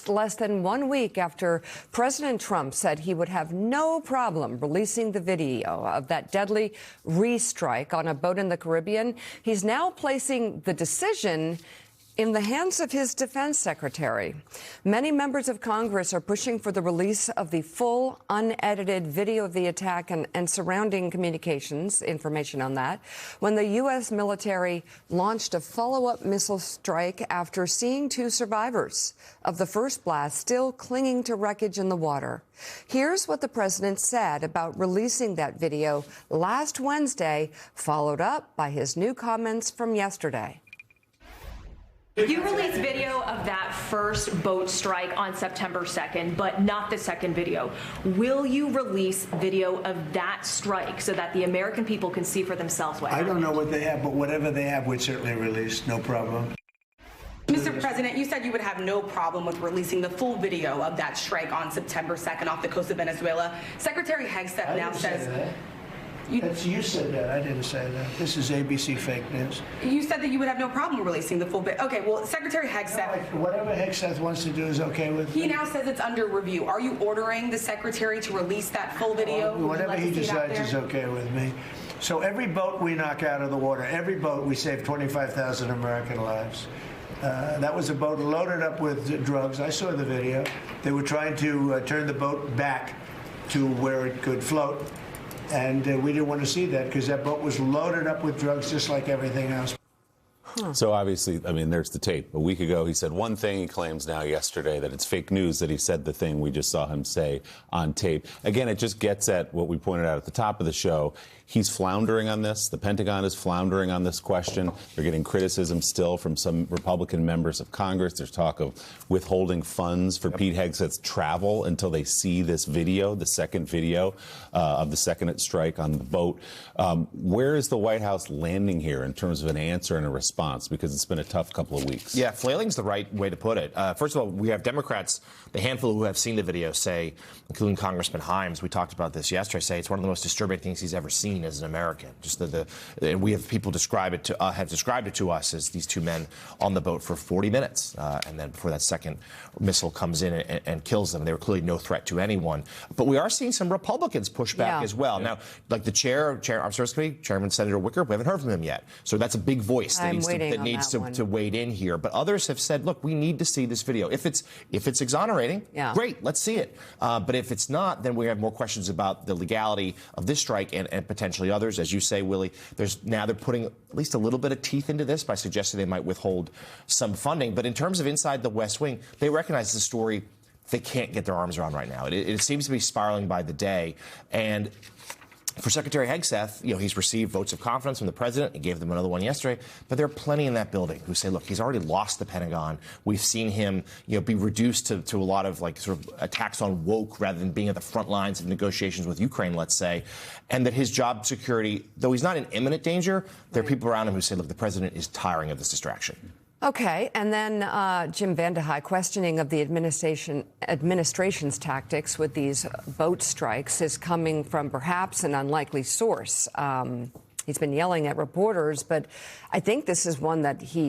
just less than 1 week after President Trump said he would have no problem releasing the video of that deadly restrike on a boat in the Caribbean. He's now placing the decision in the hands of his defense secretary. Many members of Congress are pushing for the release of the full, unedited video of the attack and surrounding communications, information on that, when the U.S. military launched a follow-up missile strike after seeing 2 survivors of the first blast still clinging to wreckage in the water. Here's what the president said about releasing that video last Wednesday, followed up by his new comments from yesterday. You released video of that first boat strike on September 2nd, but not the second video. Will you release video of that strike so that the American people can see for themselves what happened? I don't know what they have, but whatever they have, we'd certainly release. No problem. Mr. President, you said you would have no problem with releasing the full video of that strike on September 2nd off the coast of Venezuela. Secretary Hegseth now says... You said that. I didn't say that. This is ABC fake news. You said that you would have no problem releasing the full bit. Okay, well, Secretary Hegseth... No, whatever Hegseth wants to do is okay with me. He now says it's under review. Are you ordering the Secretary to release that full video? Whatever he decides is okay with me. So every boat we knock out of the water, every boat, we save 25,000 American lives. That was a boat loaded up with drugs. I saw the video. They were trying to turn the boat back to where it could float. And we didn't want to see that because that boat was loaded up with drugs just like everything else. So obviously, I mean, there's the tape. A week ago, he said one thing. He claims now yesterday that it's fake news that he said the thing we just saw him say on tape. Again, it just gets at what we pointed out at the top of the show. He's floundering on this. The Pentagon is floundering on this question. They're getting criticism still from some Republican members of Congress. There's talk of withholding funds for Pete Hegseth's travel until they see this video, the second video of the second strike on the boat. Where is the White House landing here in terms of an answer and a response? Because it's been a tough couple of weeks. Yeah, flailing's the right way to put it. First of all, we have Democrats, the handful who have seen the video, say, including Congressman Himes, we talked about this yesterday, say it's one of the most disturbing things he's ever seen as an American. Just and we have people describe it to have described it to us as these 2 men on the boat for 40 minutes, and then before that second missile comes in and kills them. They were clearly no threat to anyone. But we are seeing some Republicans push back as well. Now, like the Armed Services Committee, Chairman Senator Wicker, we haven't heard from him yet. So that's a big voice that needs to wade in here. But others have said, look, we need to see this video. If it's exonerating, great, let's see it. But if it's not, then we have more questions about the legality of this strike and potentially others. As you say, Willie, they're putting at least a little bit of teeth into this by suggesting they might withhold some funding. But in terms of inside the West Wing, they recognize the story they can't get their arms around right now. It seems to be spiraling by the day. And for Secretary Hegseth, he's received votes of confidence from the president. He gave them another one yesterday. But there are plenty in that building who say, look, he's already lost the Pentagon. We've seen him, be reduced to a lot of sort of attacks on woke rather than being at the front lines of negotiations with Ukraine, let's say. And that his job security, though he's not in imminent danger, there are people around him who say, look, the president is tiring of this distraction. Okay, and then Jim Vandehei questioning of the administration's tactics with these boat strikes is coming from perhaps an unlikely source. He's been yelling at reporters, but I think this is one that he